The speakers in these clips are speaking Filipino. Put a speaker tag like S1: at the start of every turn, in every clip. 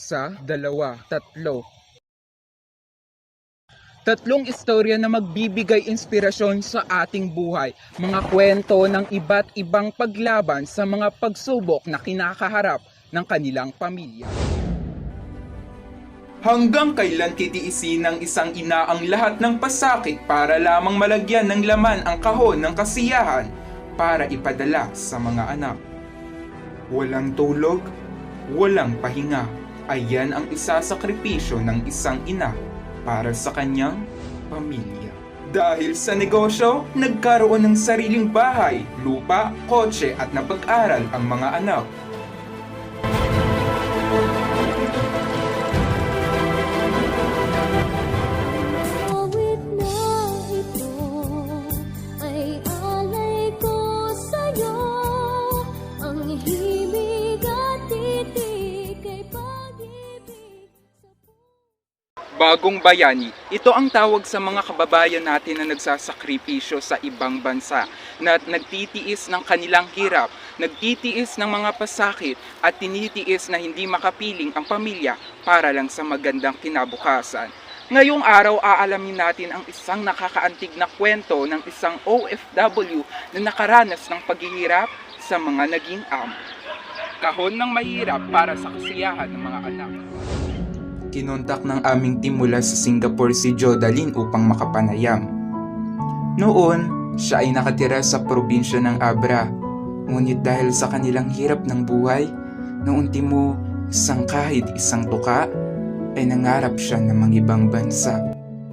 S1: Isa, dalawa, tatlo. Tatlong istorya na magbibigay inspirasyon sa ating buhay. Mga kwento ng iba't ibang paglaban sa mga pagsubok na kinakaharap ng kanilang pamilya. Hanggang kailan titiisin ng isang ina ang lahat ng pasakit para lamang malagyan ng laman ang kahon ng kasiyahan para ipadala sa mga anak? Walang tulog, walang pahinga. Ayan ang isasakripisyo ng isang ina para sa kanyang pamilya. Dahil sa negosyo, nagkaroon ng sariling bahay, lupa, kotse at napag-aral ang mga anak. Bagong bayani, ito ang tawag sa mga kababayan natin na nagsasakripisyo sa ibang bansa, na nagtitiis ng kanilang hirap, nagtitiis ng mga pasakit at tinitiis na hindi makapiling ang pamilya para lang sa magandang kinabukasan. Ngayong araw aalamin natin ang isang nakakaantig na kwento ng isang OFW na nakaranas ng paghihirap sa mga naging amo. Kahon ng mahirap para sa kasiyahan ng mga anak. Kinontak ng aming team mula sa Singapore si Jodalyn upang makapanayam. Noon, siya ay nakatira sa probinsya ng Abra. Ngunit dahil sa kanilang hirap ng buhay, noong ultimo kahit isang tuka, ay nangarap siya ng mga ibang bansa.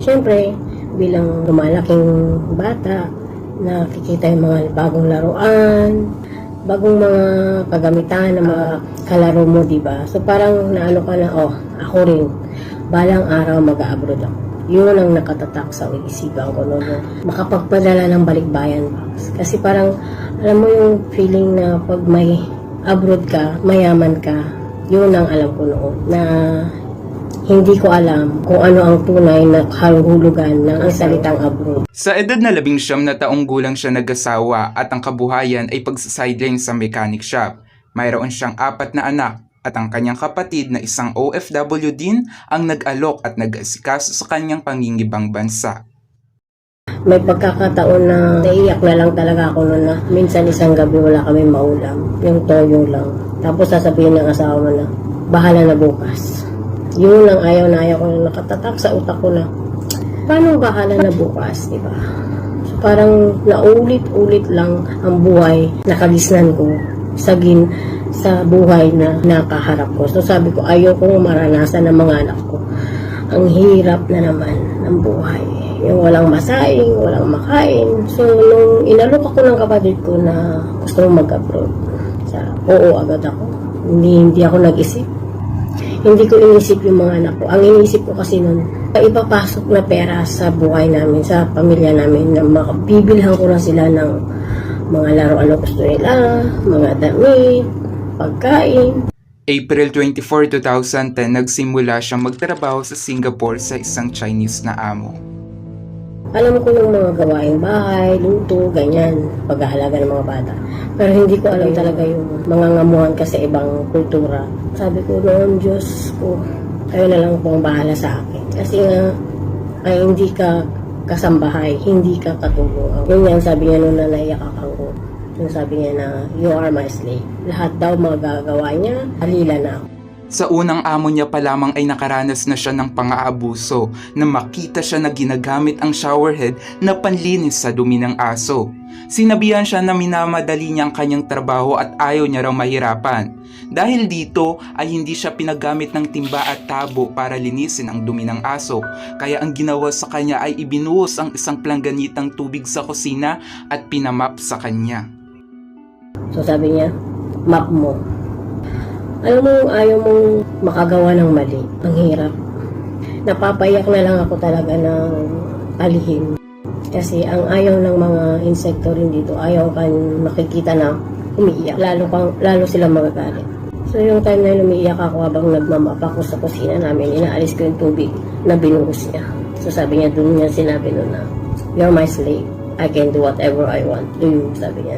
S2: Siyempre, bilang lumalaking bata, nakikita yung mga bagong laruan, bagong mga kagamitan ng mga kalaro mo, diba? So parang naano ka na, ako rin, balang araw mag-a-abroad ako. Yun ang nakatatak sa isipan ko noon. Makapagpadala ng balikbayan. Kasi parang, alam mo yung feeling na pag may abroad ka, mayaman ka, yun ang alam ko noon. Na hindi ko alam kung ano ang tunay na kahulugan ng salitang abroad.
S1: Sa edad na 19 na taong gulang siya nag-asawa at ang kabuhayan ay pagsa-sideline sa mechanic shop. Mayroon siyang 4 na anak at ang kanyang kapatid na isang OFW din ang nag-alok at nag-asikaso sa kanyang pangingibang bansa.
S2: May pagkakataon na naiyak na lang talaga ako noon na minsan isang gabi wala kami maulam. Yung toyo lang. Tapos sasabihin ng asawa na, bahala na bukas. Yun lang ayaw ko na nakatatak sa utak ko na paano bahala na bukas, diba? So, parang naulit-ulit lang ang buhay nakagisnan ko sa buhay na nakaharap ko. So sabi ko ayaw kong maranasan ng mga anak ko ang hirap na naman ng buhay. Yung walang masaing, walang makain. So nung inalok ako ng kapatid ko na gusto mong mag-abroad, oo agad ako. Hindi ako nag-isip. Hindi ko inisip yung mga anak ko. Ang inisip ko kasi nun, ipapasok na pera sa buhay namin, sa pamilya namin, na bibilhan ko na sila ng mga laruan na gusto nila, mga damit, pagkain.
S1: April 24, 2010, nagsimula siyang magtrabaho sa Singapore sa isang Chinese na amo.
S2: Alam ko yung mga gawaing bahay, luto, ganyan, pag-ahalaga ng mga bata. Pero hindi ko alam talaga yung mga ngamuhan ka sa ibang kultura. Sabi ko noon, Diyos ko, kayo na lang pong bahala sa akin. Kasi nga, ay hindi ka kasambahay, hindi ka katulungan. Yun yan, sabi niya noon na naiyak ako. Yung sabi niya na, you are my slave. Lahat daw magagawa niya, halila na ako.
S1: Sa unang amo niya pa lamang ay nakaranas na siya ng pang-aabuso na makita siya na ginagamit ang showerhead na panlinis sa dumi ng aso. Sinabihan siya na minamadali niya ang kanyang trabaho at ayaw niya raw mahirapan. Dahil dito ay hindi siya pinagamit ng timba at tabo para linisin ang dumi ng aso. Kaya ang ginawa sa kanya ay ibinuhos ang isang plangganitang tubig sa kusina at pinamap sa kanya.
S2: So sabi niya, map mo. Alam mo, ayaw mong makagawa ng mali. Ang hirap. Napapayak na lang ako talaga ng alihin. Kasi ang ayaw ng mga insekto rin dito, ayaw kang makikita na umiiyak. Lalo sila magagalit. So yung time na umiiyak ako habang nagmamap ako sa kusina namin, inaalis ko yung tubig na binuhos niya. So sabi niya, doon niya sinabi nun na, you're my slave. I can do whatever I want to you, sabi niya.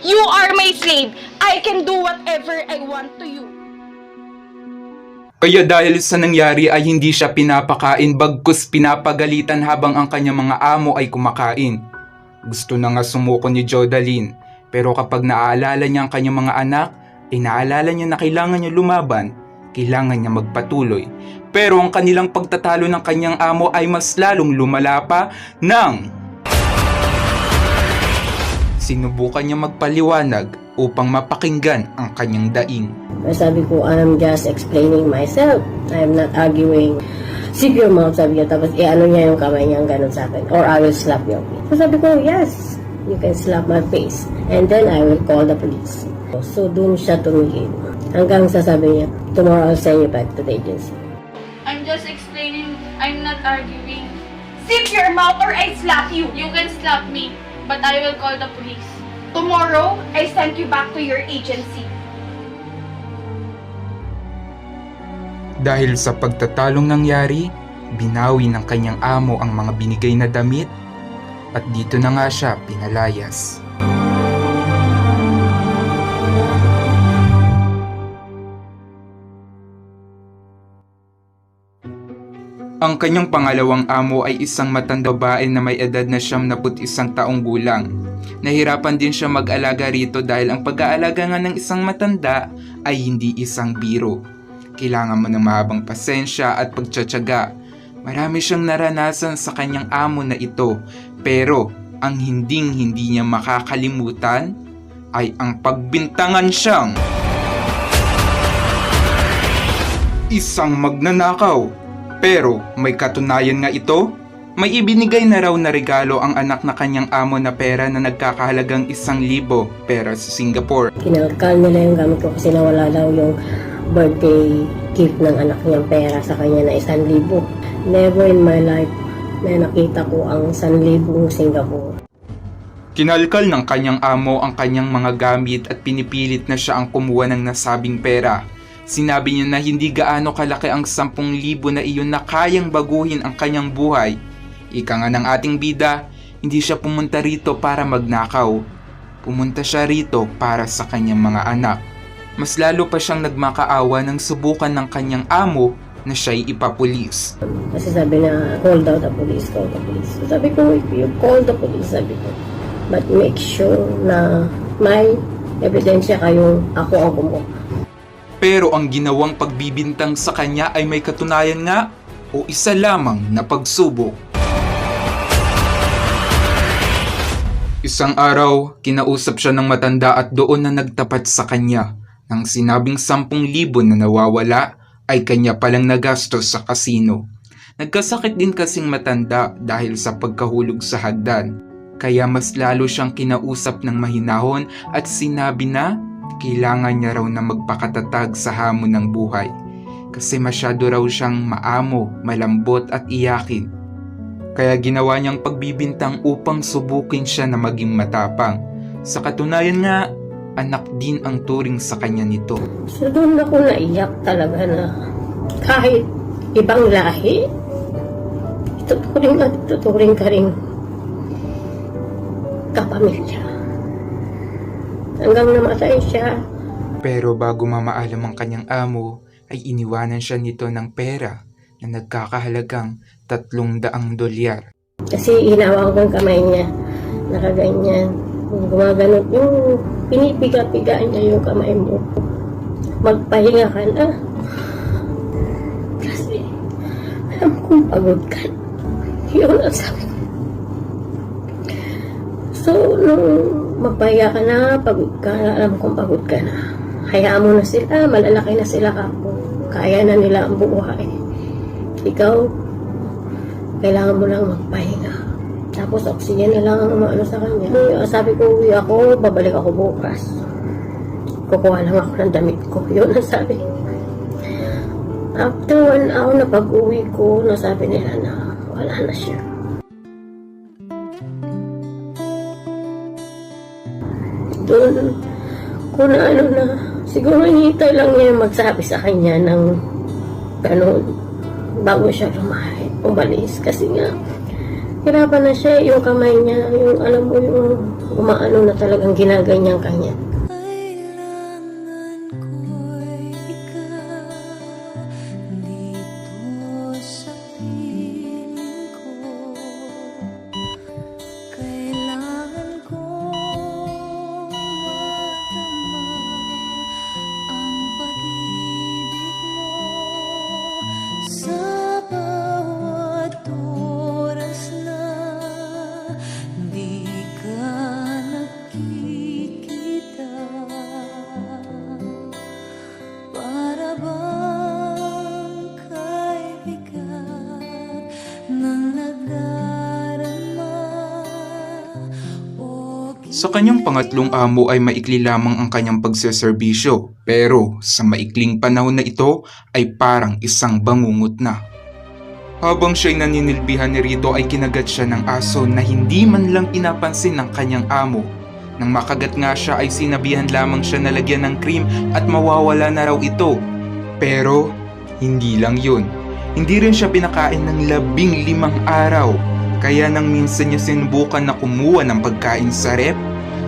S3: You are my slave. I can do whatever I want to you.
S1: Kaya dahil sa nangyari ay hindi siya pinapakain bagkus pinapagalitan habang ang kanyang mga amo ay kumakain. Gusto na nga sumuko ni Jodaline, pero kapag naaalala niya ang kanyang mga anak, inaalala niya na kailangan niya lumaban, kailangan niya magpatuloy. Pero ang kanilang pagtatalo ng kanyang amo ay mas lalong lumala pa nang sinubukan niya magpaliwanag upang mapakinggan ang kanyang daing.
S2: Sabi ko, I'm just explaining myself. I'm not arguing. Sip your mouth, sabi niya. Tapos ano niya yung kamay niya, ganun sa akin. Or I will slap your face. So sabi ko, yes, you can slap my face. And then I will call the police. So dun siya tumigil. Hanggang sasabi niya, tomorrow I'll send you back to the agency.
S3: I'm just explaining. I'm not arguing.
S4: Zip your mouth or I slap you.
S3: You can slap me, but I will call the police.
S4: Tomorrow, I send you back to your agency.
S1: Dahil sa pagtatalong nangyari, binawi ng kanyang amo ang mga binigay na damit at dito na nga siya pinalayas. Ang kanyang pangalawang amo ay isang matandang babae na may edad na 71 taong gulang. Nahirapan din siya mag-alaga rito dahil ang pag-aalaga nga ng isang matanda ay hindi isang biro. Kailangan mo ng mahabang pasensya at pagtsatsaga. Marami siyang naranasan sa kanyang amo na ito, pero ang hindi niya makakalimutan ay ang pagbintangan siyang isang magnanakaw. Pero may katunayan nga ito. May ibinigay na raw na regalo ang anak na kanyang amo na pera na nagkakahalagang 1,000 pera sa Singapore.
S2: Kinakal nila yung gamit ko kasi nawala daw yung birthday gift ng anak niyang pera sa kanya na 1,000. Never in my life na nakita ko ang 1,000 Singapore.
S1: Kinalkal ng kanyang amo ang kanyang mga gamit at pinipilit na siya ang kumuha ng nasabing pera. Sinabi niya na hindi gaano kalaki ang 10,000 na iyon na kayang baguhin ang kanyang buhay. Ika nga ng ating bida, hindi siya pumunta rito para magnakaw. Pumunta siya rito para sa kanyang mga anak. Mas lalo pa siyang nagmakaawa nang subukan ng kanyang amo na siya'y ipapulis.
S2: Kasi sabi na, call daw the police, call the police. So sabi ko, if you call the police, sabi ko, but make sure na may ebidensya kayong ako ang kumuha.
S1: Pero ang ginawang pagbibintang sa kanya ay may katunayan nga o isa lamang na pagsubok. Isang araw, kinausap siya ng matanda at doon na nagtapat sa kanya. Nang sinabing 10,000 na nawawala, ay kanya palang nagastos sa kasino. Nagkasakit din kasing matanda dahil sa pagkahulog sa hagdan. Kaya mas lalo siyang kinausap ng mahinahon at sinabi na kailangan niya raw na magpakatatag sa hamon ng buhay. Kasi masyado raw siyang maamo, malambot at iyakin. Kaya ginawa niyang pagbibintang upang subukin siya na maging matapang. Sa katunayan nga, anak din ang turing sa kanya nito.
S2: So doon ako naiyak talaga na kahit ibang lahi, ituturing ka rin kapamilya. Hanggang namatay siya.
S1: Pero bago mamaalam ang kanyang amo, ay iniwanan siya nito ng pera na nagkakahalagang $300.
S2: Kasi hinawa ko yung kamay niya. Nakaganyan. Gumaganot yung pinipiga-piga niya yung kamay mo. Magpahinga ka na. Kasi alam kong pagod ka. Yun ang sabi ko. So, nung magpahinga ka na, pagod ka na, alam kong pagod ka na. Hayaan mo na sila, malalaki na sila ako. Kaya na nila ang buhay. Ikaw, kailangan mo lang magpahinga. Tapos oxygen na lang ang umaano sa kanya. Sabi ko, uwi ako, babalik ako bukas. Kukuha lang ako ng damit ko. Yun ang sabi. After 1 hour na pag-uwi ko, nasabi nila na wala na siya. Doon, kung ano na, siguro hinihintay lang niya magsabi sa kanya ng ganun bago siya umalis. Kasi nga, hirapan na siya, yung kamay niya, yung alam mo yung umaano na talagang ginaganyan kanya.
S5: Kailangan ko'y ikaw
S1: Sa kanyang pangatlong amo ay maikli lamang ang kanyang pagseserbisyo, pero sa maikling panahon na ito ay parang isang bangungot na. Habang siya'y naninilbihan ni Rito ay kinagat siya ng aso na hindi man lang pinapansin ng kanyang amo. Nang makagat nga siya ay sinabihan lamang siya na lagyan ng cream at mawawala na raw ito. Pero hindi lang yun. Hindi rin siya pinakain ng 15 araw. Kaya nang minsan niya sinubukan na kumuha ng pagkain sa rep,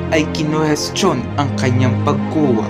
S1: ay kinuhestyon ang kanyang pagkuha.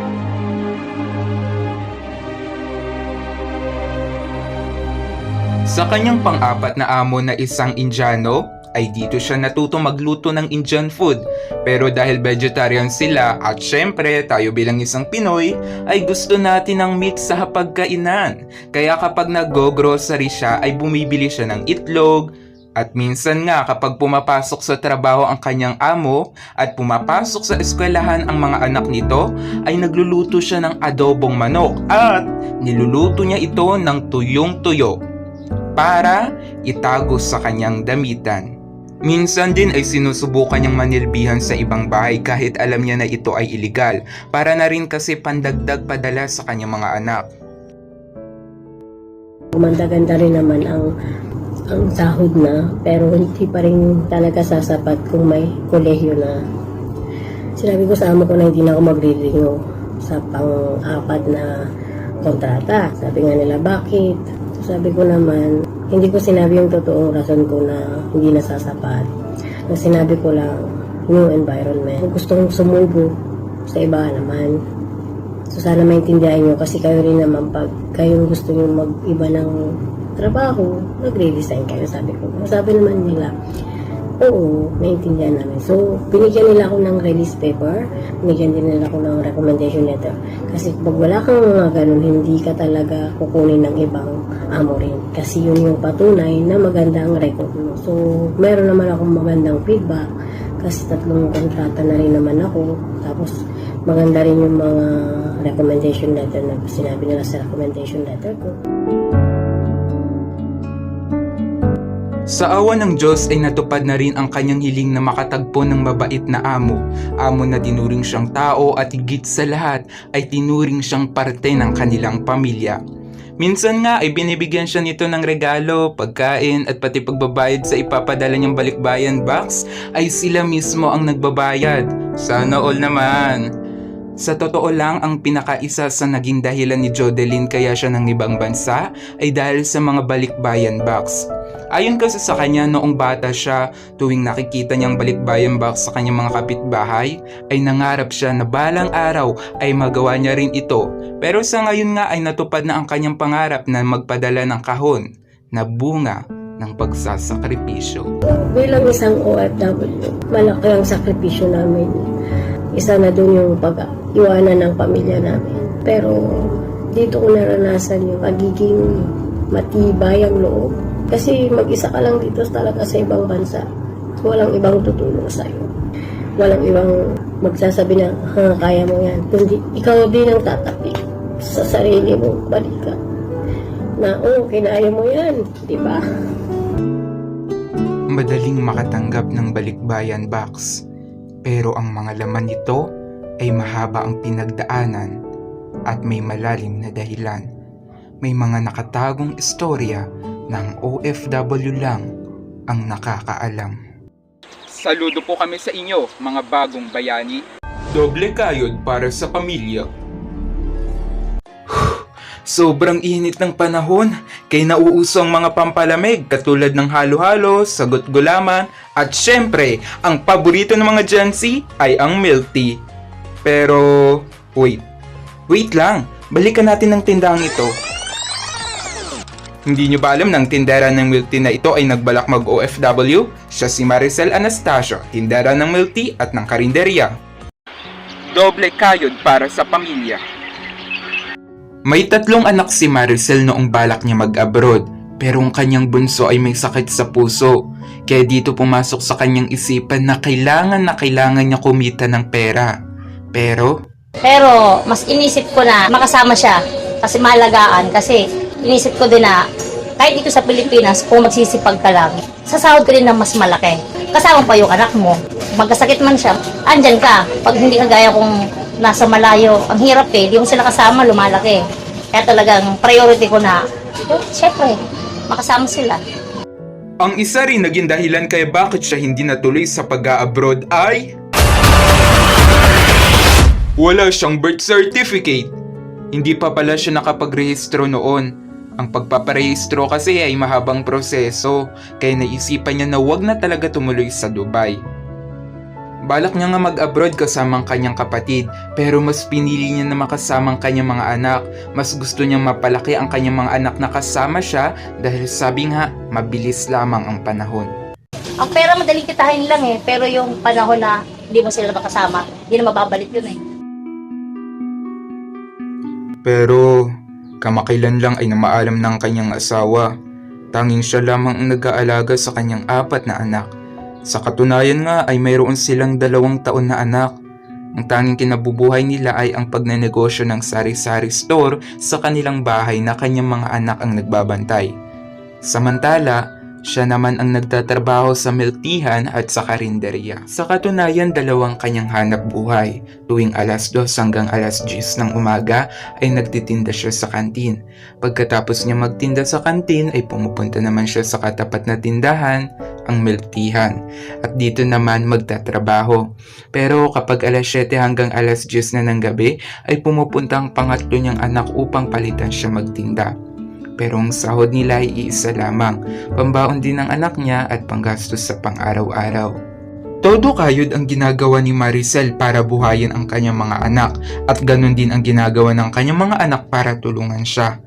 S1: Sa kanyang pang-apat na amo na isang Indiano, ay dito siya natuto magluto ng Indian food. Pero dahil vegetarian sila at syempre tayo bilang isang Pinoy, ay gusto natin ng meat sa hapagkainan. Kaya kapag nag-go-grocery siya ay bumibili siya ng itlog. At minsan nga kapag pumapasok sa trabaho ang kanyang amo at pumapasok sa eskwelahan ang mga anak nito, ay nagluluto siya ng adobong manok at niluluto niya ito ng tuyong-tuyo para itago sa kanyang damitan. Minsan din ay sinusubukan niyang manilbihan sa ibang bahay kahit alam niya na ito ay iligal, para na rin kasi pandagdag padala sa kanyang mga anak.
S2: Gumanda-ganda rin naman ang sahod na, pero hindi pa rin talaga sasapat kung may kolehiyo na. Sinabi ko sa amo ko na hindi na ako magre-renew sa pang-apat na kontrata. Sabi nga nila, bakit? Sabi ko naman, hindi ko sinabi yung totoong rason ko na hindi na sasapat. Ang sinabi ko lang, new environment. Kung gustong sumubo sa iba naman. So sana maintindihan nyo kasi kayo rin naman pag kayo gusto nyo mag-iba ng trabaho, nagre-resign kayo, sabi ko. Sabi naman nila, oo, naiintindihan namin. So, binigyan nila ako ng release paper, binigyan din nila ako ng recommendation letter. Kasi pag wala kang mga ganun, hindi ka talaga kukunin ng ibang amo rin. Kasi yun yung patunay na maganda ang record mo. So, meron naman akong magandang feedback kasi 3 kontrata na rin naman ako. Tapos, maganda rin yung mga recommendation letter na sinabi nila sa recommendation letter ko.
S1: Sa awa ng Diyos ay natupad na rin ang kanyang hiling na makatagpo ng mabait na amo. Amo na tinuring siyang tao at higit sa lahat ay tinuring siyang parte ng kanilang pamilya. Minsan nga ay binibigyan siya nito ng regalo, pagkain at pati pagbabayad sa ipapadala niyang balikbayan box ay sila mismo ang nagbabayad. Sana all naman! Sa totoo lang, ang pinakaisa sa naging dahilan ni Jodeline kaya siya ng ibang bansa ay dahil sa mga balikbayan box. Ayon kasi sa kanya, noong bata siya, tuwing nakikita niyang balikbayan box sa kanyang mga kapitbahay, ay nangarap siya na balang araw ay magawa niya rin ito. Pero sa ngayon nga ay natupad na ang kanyang pangarap na magpadala ng kahon na bunga ng pagsasakripisyo.
S2: Bilang isang OFW, malaki ang sakripisyo namin. Isa na dun yung pag-iwanan ng pamilya namin. Pero dito ko naranasan yung pagiging matibay ang loob. Kasi mag-isa ka lang dito talaga sa ibang bansa. Walang ibang tutulong sa'yo. Walang ibang magsasabi na, kaya mo yan. Kundi ikaw din ang tatapik sa sarili mo, balikan. Na, kinaya mo yan. Diba?
S1: Madaling makatanggap ng balikbayan box. Pero ang mga laman nito ay mahaba ang pinagdaanan at may malalim na dahilan. May mga nakatagong istorya ng OFW lang ang nakakaalam. Saludo po kami sa inyo, mga bagong bayani. Doble kayod para sa pamilya. Sobrang init ng panahon, kaya nauuso ang mga pampalamig katulad ng halo-halo, sagot gulaman, at syempre, ang paborito ng mga Gen Z ay ang milk tea. Pero, wait lang, balikan natin ang tindahang ito. Hindi nyo ba alam ng tindera ng milk tea na ito ay nagbalak mag-OFW? Siya si Maricel Anastasio, tindera ng milk tea at ng karinderya. Doble kayod para sa pamilya. May 3 anak si Maricel noong balak niya mag-abroad, pero ang kanyang bunso ay may sakit sa puso. Kaya dito pumasok sa kanyang isipan na kailangan niya kumita ng pera. Pero
S5: mas inisip ko na makasama siya kasi mahalagaan, kasi inisip ko din na kahit dito sa Pilipinas, kung magsisipag ka lang, sasahod ka rin ng mas malaki. kasama pa yung anak mo. Magkasakit man siya, andyan ka. Pag hindi kagaya kung nasa malayo, ang hirap eh, di mo sila kasama, lumalaki. Kaya talagang priority ko na, syempre, makasama sila.
S1: Ang isa rin naging dahilan kaya bakit siya hindi natuloy sa pag-a-abroad ay wala siyang birth certificate. Hindi pa pala siya nakapagrehistro noon. Ang pagpaparehistro kasi ay mahabang proseso, kaya naisipan niya na wag na talaga tumuloy sa Dubai. Balak niya nga mag-abroad kasama ang kanyang kapatid, pero mas pinili niya na makasama ang kanyang mga anak. Mas gusto niyang mapalaki ang kanyang mga anak na kasama siya dahil sabi nga, mabilis lamang ang panahon.
S5: Ang pera madaling kitahin lang eh, pero yung panahon na hindi mo sila makasama, hindi na mababalik yun eh.
S1: Pero kamakailan lang ay namaalam ng kanyang asawa. Tanging siya lamang ang nag-aalaga sa kanyang 4 na anak. Sa katunayan nga ay mayroon silang 2 taon na anak. Ang tanging kinabubuhay nila ay ang pagnenegosyo ng sari-sari store sa kanilang bahay na kanyang mga anak ang nagbabantay. Samantala, siya naman ang nagtatrabaho sa miltihan at sa karinderya. Sa katunayan, 2 kanyang hanap buhay. Tuwing 2:00 hanggang 10:00 ng umaga ay nagtitinda siya sa kantin. Pagkatapos niya magtinda sa kantin ay pumupunta naman siya sa katapat na tindahan, ang miltihan. At dito naman magtatrabaho. Pero kapag 7:00 hanggang 10:00 na ng gabi ay pumupunta ang pangatlo niyang anak upang palitan siya magtinda. Pero ang sahod nila ay iisa lamang, pambaon din ng anak niya at panggastos sa pang-araw-araw. Todo kayod ang ginagawa ni Maricel para buhayin ang kanyang mga anak at ganun din ang ginagawa ng kanyang mga anak para tulungan siya.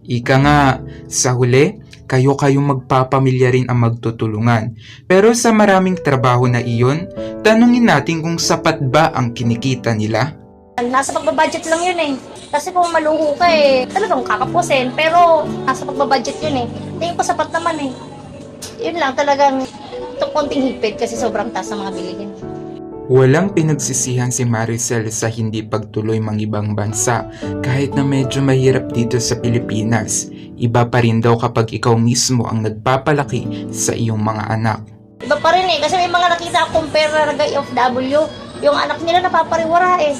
S1: Ika nga, sa huli, kayo magpapamilya rin ang magtutulungan. Pero sa maraming trabaho na iyon, tanungin natin kung sapat ba ang kinikita nila?
S5: Nasa pagbabudget lang yun eh. Kasi kung maluho ka eh, talagang kakapusin. Pero nasa pagbabudget yun eh. Tingin ko sapat naman eh. Yun lang talagang itong konting hipid kasi sobrang taas ng mga bilihin.
S1: Walang pinagsisihan si Maricel sa hindi pagtuloy mangibang bansa kahit na medyo mahirap dito sa Pilipinas. Iba pa rin daw kapag ikaw mismo ang nagpapalaki sa iyong mga anak.
S5: Iba pa rin eh. Kasi may mga nakita akong pera na OFW, yung anak nila napapariwara eh.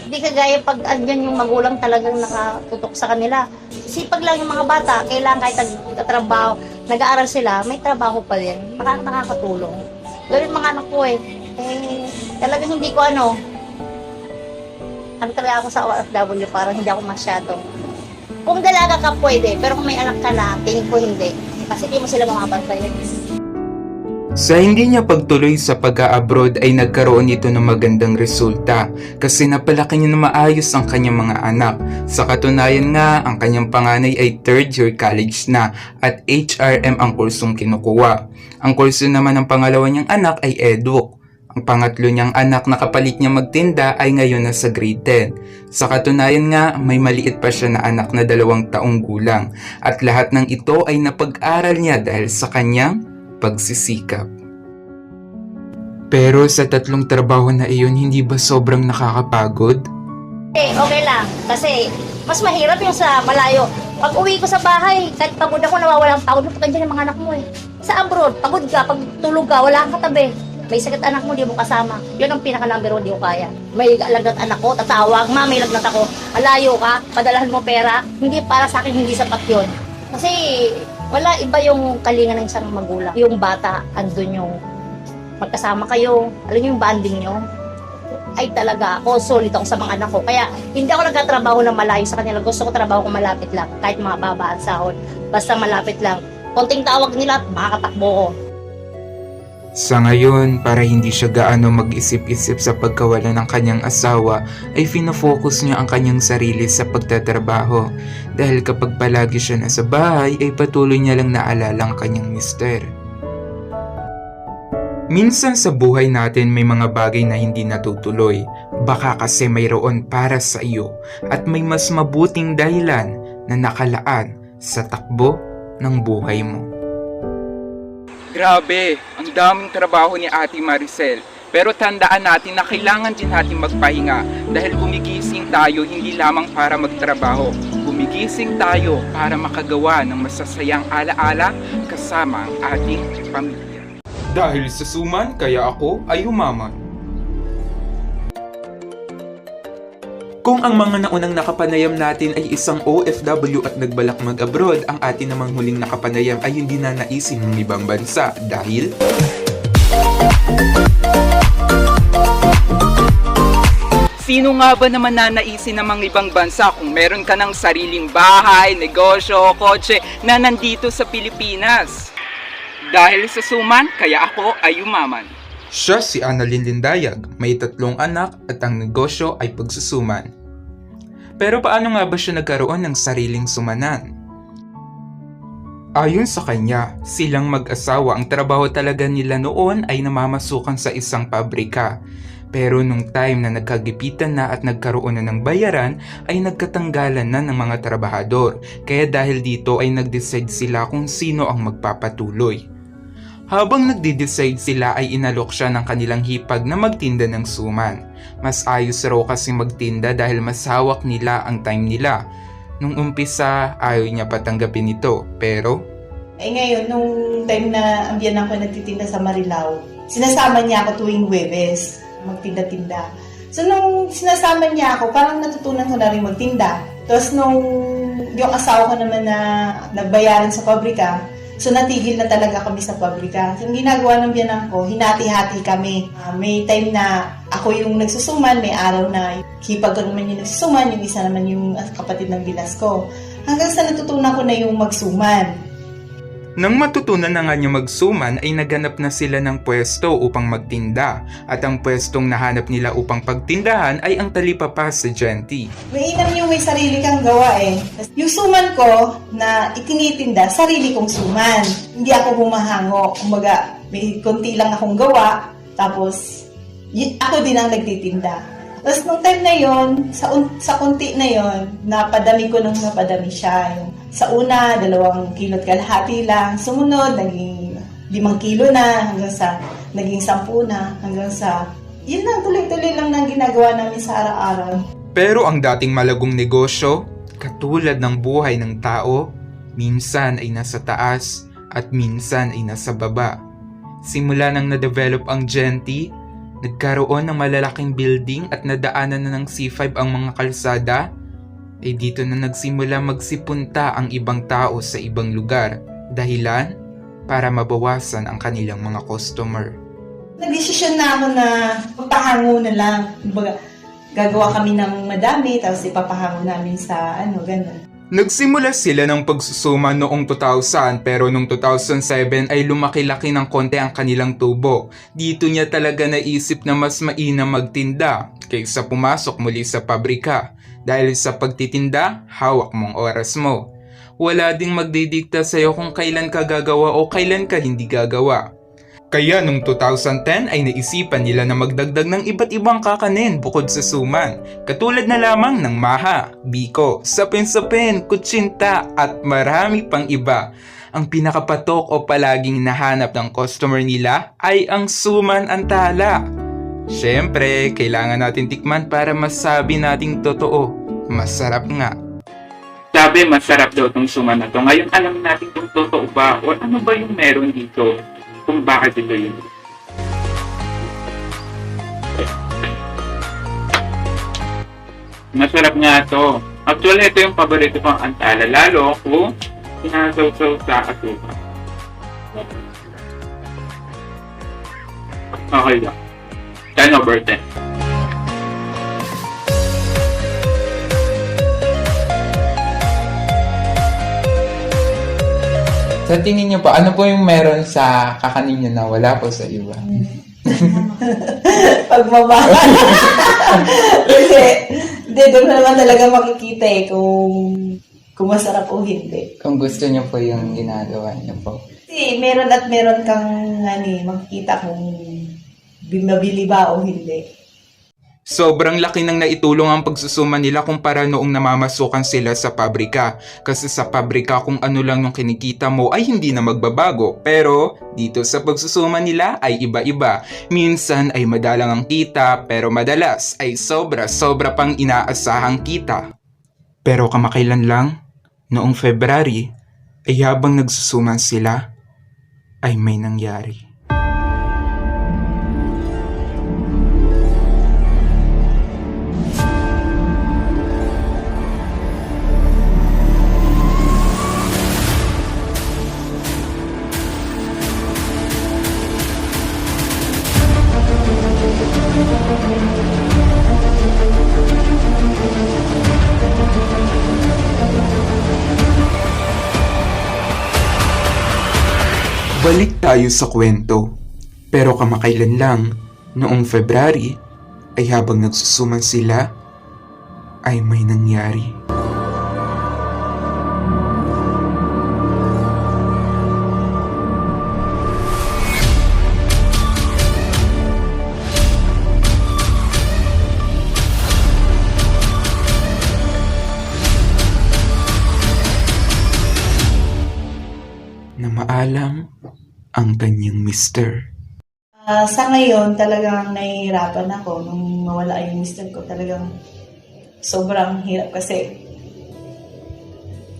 S5: Hindi kagaya pag andyan yung magulang talagang nakatutok sa kanila. Sipag lang yung mga bata, kailangan kahit nagtatrabaho, nag-aaral sila, may trabaho pa din. Nakakatulong. Ganun mga anak ko eh. Talagang hindi ko ano talaga ako sa OFW, parang hindi ako masyado. Kung dalaga ka pwede, pero kung may anak ka na, tingin ko hindi. Kasi hindi mo sila mamabantay.
S1: Sa hindi niya pagtuloy sa pag-a-abroad ay nagkaroon ito ng magandang resulta kasi napalaki niya na maayos ang kanyang mga anak. Sa katunayan nga, ang kanyang panganay ay 3rd year college na at HRM ang kursong kinukuha. Ang kurso naman ng pangalawa niyang anak ay EDUC. Ang pangatlo niyang anak na kapalit niya magtinda ay ngayon na sa grade 10. Sa katunayan nga, may maliit pa siya na anak na 2 taong gulang at lahat ng ito ay napag-aral niya dahil sa kanyang pagsisikap. Pero sa 3 trabaho na iyon, hindi ba sobrang nakakapagod?
S5: Okay lang. Kasi mas mahirap yung sa malayo. Pag uwi ko sa bahay, kahit pagod ako, nawawalang pagod. Pag andyan yung mga anak mo eh. Sa abroad, pagod ka, pag tulog ka, wala kang katabi. May sakit anak mo, di mo kasama. Yun ang pinaka-number 1, di ko kaya. May lagnat anak ko, tatawag, ma, may lagnat ako. Alayo ka, padalahan mo pera. Hindi para sa akin, hindi sapat yun. Kasi wala, iba yung kalinga ng isang magulang. Yung bata, andun yung magkasama kayo, alam niyo yung bonding nyo, ay talaga ako, solid ako sa mga anak ko. Kaya hindi ako nagkatrabaho na malayo sa kanila. Gusto ko trabaho ko malapit lang, kahit mga baba at sahod. Basta malapit lang. Konting tawag nila, makakatakbo ko.
S1: Sa ngayon, para hindi siya gaano mag-isip-isip sa pagkawala ng kanyang asawa, ay fino-focus niya ang kanyang sarili sa pagtatrabaho. Dahil kapag palagi siya nasa bahay, ay patuloy niya lang naalala ang kanyang mister. Minsan sa buhay natin may mga bagay na hindi natutuloy. Baka kasi mayroon para sa iyo at may mas mabuting dahilan na nakalaan sa takbo ng buhay mo. Grabe, ang daming trabaho ni Ate Maricel. Pero tandaan natin na kailangan din natin magpahinga dahil gumigising tayo hindi lamang para magtrabaho. Gumigising tayo para makagawa ng masasayang alaala kasama ang ating pamilya. Dahil sa suman, kaya ako ay umaman. Kung ang mga naunang nakapanayam natin ay isang OFW at nagbalak mag-abroad, ang atin namang huling nakapanayam ay hindi na naisin ng ibang bansa dahil... Sino nga ba naman nanaisin ng mga ibang bansa kung meron ka ng sariling bahay, negosyo, kotse na nandito sa Pilipinas? Dahil sa suman, kaya ako ay umaman. Siya si Annalyn Lindayag, may 3 anak at ang negosyo ay pagsusuman. Pero paano nga ba siya nagkaroon ng sariling sumanan? Ayon sa kanya, silang mag-asawa ang trabaho talaga nila noon ay namamasukan sa isang pabrika. Pero nung time na nagkagipitan na at nagkaroon na ng bayaran, ay nagkatanggalan na ng mga trabahador. Kaya dahil dito ay nag-decide sila kung sino ang magpapatuloy. Habang nagde-decide sila ay inalok siya ng kanilang hipag na magtinda ng suman. Mas ayos raw kasi magtinda dahil mas hawak nila ang time nila. Nung umpisa, ayaw niya patanggapin ito. Pero...
S6: ngayon, nung time na ang biyanan ko nagtitinda sa Marilao, sinasama niya ako tuwing Huwebes, magtinda-tinda. So, nung sinasama niya ako, parang natutunan ko na rin magtinda. Tapos, nung yung asawa ko naman na nagbayaran sa pabrika, so natigil na talaga kami sa pabrika. So, yung ginagawa ng biyanan ko, hinati-hati kami. May time na ako yung nagsusuman, may araw na hipag ko naman yung nagsusuman, yung isa naman yung kapatid ng bilas ko. Hanggang sa natutunan ko na yung magsuman.
S1: Nang matutunan na nga niya magsuman ay naghanap na sila ng pwesto upang magtinda at ang pwestong nahanap nila upang pagtindahan ay ang talipapa sa Genti.
S6: Mainam yung may sarili kang gawa eh. Yung suman ko na itinitinda, sarili kong suman. Hindi ako humahango. Kumbaga, may konti lang akong gawa, tapos ako din ang nagtitinda. Tapos nung time na yon, sa konti na yon, napadami ko nung napadami siya. Sa una, 2 kilo't kalahati lang. Sumunod, naging 5 kilo na, hanggang sa naging 10 na, hanggang sa yun lang, tuloy-tuloy lang nang ginagawa namin sa araw-araw.
S1: Pero ang dating malagong negosyo, katulad ng buhay ng tao, minsan ay nasa taas at minsan ay nasa baba. Simula nang na-develop ang Genti, nagkaroon ng malalaking building at nadaanan na ng C5 ang mga kalsada, ay dito na nagsimula magsipunta ang ibang tao sa ibang lugar. Dahilan? Para mabawasan ang kanilang mga customer.
S6: Nag-desisyon na ako na papahango na lang. Kumbaga, gagawa kami ng madami, tapos ipapahango namin sa gano'n.
S1: Nagsimula sila ng pagsusuma noong 2000 pero noong 2007 ay lumaki-laki ng konti ang kanilang tubo. Dito niya talaga naisip na mas mainam magtinda kaysa pumasok muli sa pabrika. Dahil sa pagtitinda, hawak mong oras mo. Wala ding magdidikta sa'yo kung kailan ka gagawa o kailan ka hindi gagawa. Kaya noong 2010 ay naisipan nila na magdagdag ng iba't ibang kakanin bukod sa suman. Katulad na lamang ng maha, biko, sapin-sapin, kutsinta at marami pang iba. Ang pinakapatok o palaging nahanap ng customer nila ay ang suman antala. Siyempre, kailangan natin tikman para masabi nating totoo. Masarap nga. Sabi, masarap daw itong suman na to. Ngayon, alam natin kung totoo ba o ano ba yung meron dito. Kung bakit ito yun. Masarap nga to. Actually, ito yung paborito kong antala. Lalo kung sinasaw-saw sa asukal. Okay lang. 10/10.
S7: Sa tingin niyo po, ano po yung meron sa kakanin niyo na wala po sa iba?
S6: Pagmamahal. Kasi, doon naman talaga makikita kung masarap o hindi.
S7: Kung gusto niyo po yung ginagawa niyo po.
S6: Kasi meron at meron kang makikita kung mabili ba o hindi.
S1: Sobrang laki ng naitulong ang pagsusuma nila kumpara noong namamasukan sila sa pabrika. Kasi sa pabrika kung ano lang yung kinikita mo ay hindi na magbabago. Pero dito sa pagsusuma nila ay iba-iba. Minsan ay madalang ang kita pero madalas ay sobra pang inaasahang kita. Pero kamakailan lang, noong February, ay habang nagsusuman sila, ay may nangyari. Balik tayo sa kwento. Pero kamakailan lang, noong February, ay habang nagsusuman sila, ay may nangyari. Na maalam ang kanyang mister.
S6: Sa ngayon, talagang nahihirapan ako nung nawala yung mister ko. Talagang sobrang hirap kasi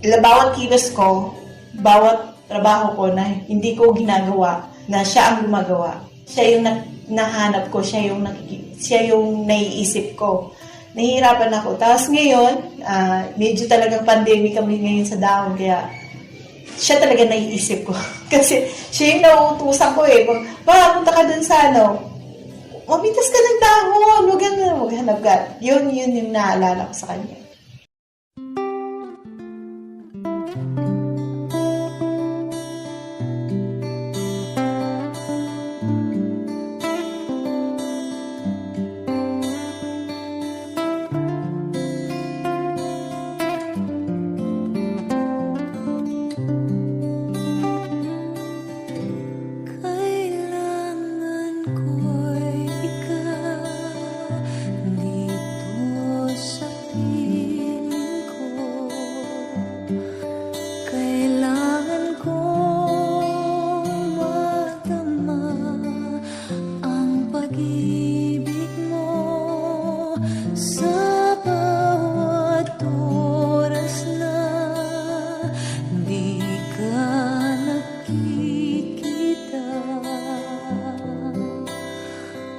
S6: bawat kilos ko, bawat trabaho ko na hindi ko ginagawa, na siya ang gumagawa. Siya yung nahanap ko, siya yung naiisip ko. Nahihirapan ako. Tapos ngayon, medyo talagang pandemic kami ngayon sa dahon, kaya siya talaga naiisip ko. Kasi siya yung nauutusan ko eh. Punta ka dun sa mamitas ka ng dahon, maghanap ka. Yun yung naalala ko sa kanya.
S8: Kailangan ko'y ikaw dito sa piling ko. Kailangan kong matama ang pag-ibig mo sa bawat oras na di ka nakikita.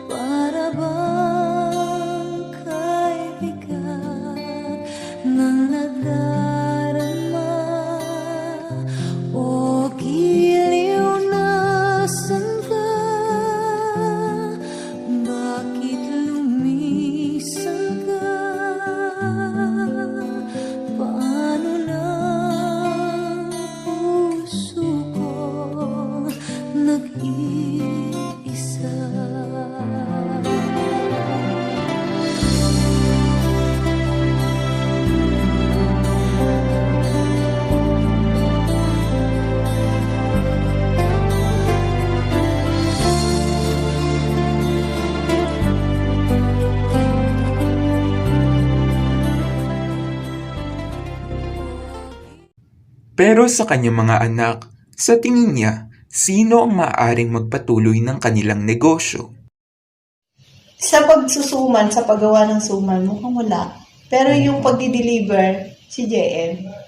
S8: Para bang kaibigan ng nadarama o giliw na saan ka? Bakit lumisan ka? Paano na puso ko nag-iisa?
S1: Pero sa kanyang mga anak, sa tingin niya, sino ang maaaring magpatuloy ng kanilang negosyo?
S6: Sa pagsusuman, sa paggawa ng suman, mukhang wala. Pero yung pagdi-deliver, si JM.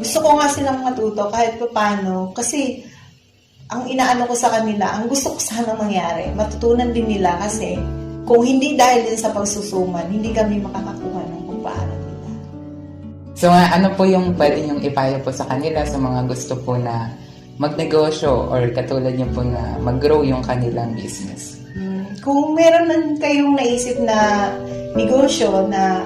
S6: Gusto ko nga silang matuto kahit paano kasi ang inaano ko sa kanila, ang gusto ko sana mangyari, matutunan din nila kasi kung hindi dahil din sa pagsusuman, hindi kami makakakuha ng pagpaaral nila.
S7: So, ano po yung pwede niyong ipayo po sa kanila sa mga gusto po na magnegosyo or katulad niyo po na mag-grow yung kanilang business?
S6: Kung meron man kayong naisip na negosyo na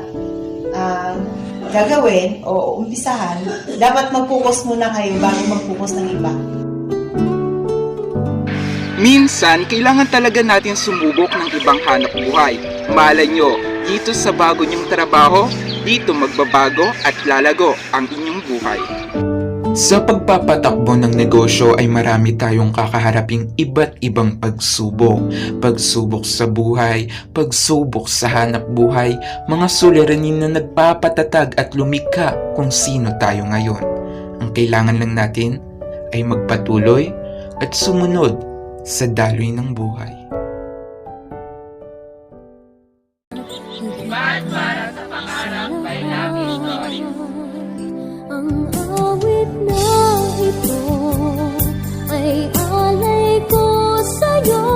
S6: gagawin o umpisahan, dapat mag-focus muna kayo bago mag-focus ng iba.
S1: Minsan, kailangan talaga natin sumubok ng ibang hanap buhay. Malay nyo, dito sa bago niyong trabaho, dito magbabago at lalago ang inyong buhay. Sa pagpapatakbo ng negosyo ay marami tayong kakaharaping iba't ibang pagsubok. Pagsubok sa buhay, pagsubok sa hanap buhay, mga suliranin na nagpapatatag at lumikha kung sino tayo ngayon. Ang kailangan lang natin ay magpatuloy at sumunod sa daloy ng buhay.
S8: Ang awit na ito ay alay ko sa'yo.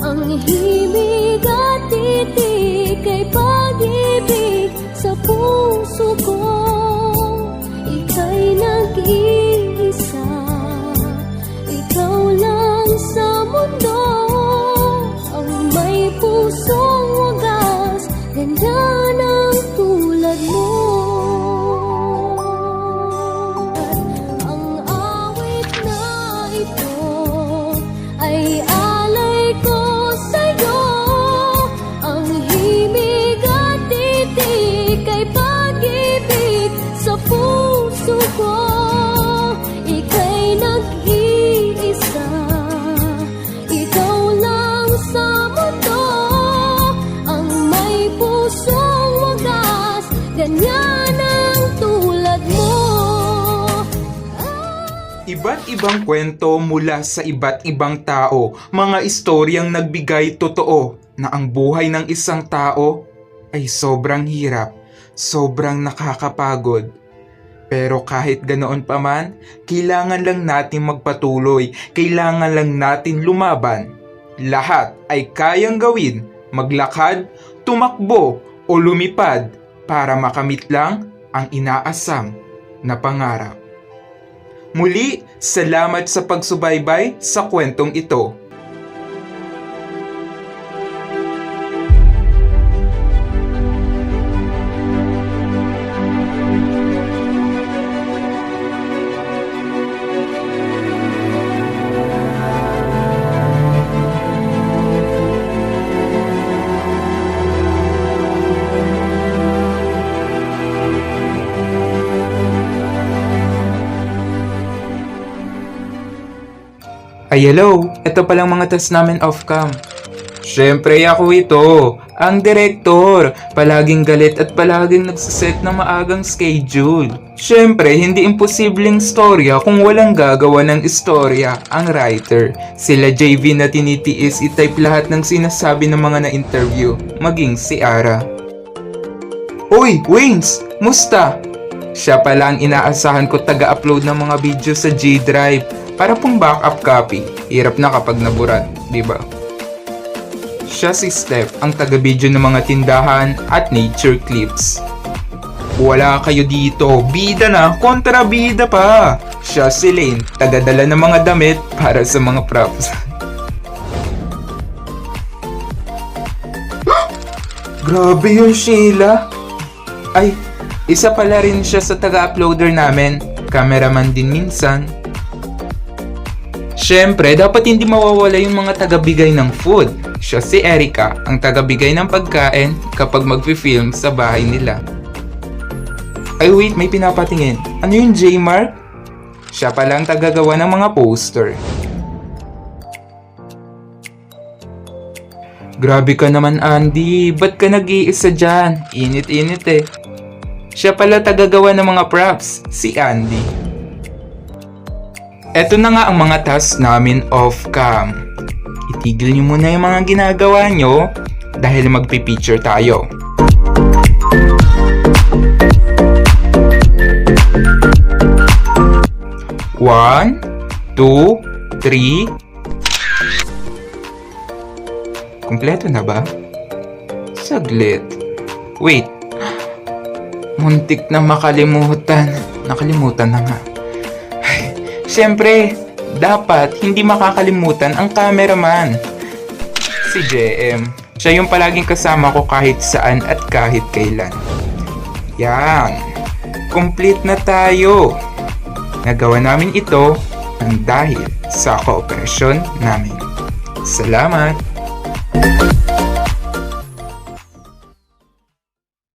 S8: Ang himig at titik ay pag-ibig sa puso ko. Ika'y nag-iisa, ikaw lang sa mundo.
S1: Iba't ibang kwento mula sa iba't ibang tao, mga istoryang nagbigay totoo na ang buhay ng isang tao ay sobrang hirap, sobrang nakakapagod. Pero kahit ganoon pa man, kailangan lang natin magpatuloy, kailangan lang natin lumaban. Lahat ay kayang gawin, maglakad, tumakbo o lumipad para makamit lang ang inaasam na pangarap. Muli, salamat sa pagsubaybay sa kwentong ito. Ay hello, ito palang mga test namin off-cam. Syempre ako ito, ang direktor, palaging galit at palaging nagsiset ng maagang schedule. Syempre, hindi imposibleng storya kung walang gagawa ng istorya ang writer. Sila JV na tinitiis i-type lahat ng sinasabi ng mga na-interview, maging si Ara. Uy, Wings! Musta? Siya pala ang inaasahan ko taga-upload ng mga video sa G-Drive. Para pong backup copy, hirap na kapag naburan, di ba? Siya si Steph, ang taga-video ng mga tindahan at nature clips. Wala kayo dito, bida na, kontra bida pa! Siya si Lane, taga-dala ng mga damit para sa mga props. Grabe yun, Sheila! Ay, isa pala rin siya sa taga-uploader namin, cameraman din minsan. Siyempre, dapat hindi mawawala yung mga tagabigay ng food. Siya si Erica, ang tagabigay ng pagkain kapag magfi-film sa bahay nila. Ay wait, may pinapatingin. Ano yung J-Mark? Siya pala ang tagagawa ng mga poster. Grabe ka naman, Andy. Ba't ka nag-iisa dyan? Init-init eh. Siya pala tagagawa ng mga props, si Andy. Eto na nga ang mga tasks namin off-cam. Itigil niyo muna yung mga ginagawa nyo dahil magpipicture tayo. One, two, three. Kompleto na ba? Saglit. Wait. Muntik na makalimutan. Nakalimutan na nga. Siyempre, dapat hindi makakalimutan ang cameraman. Si JM. Siya yung palaging kasama ko kahit saan at kahit kailan. Yan. Complete na tayo. Nagawa namin ito ng dahil sa kooperasyon namin. Salamat!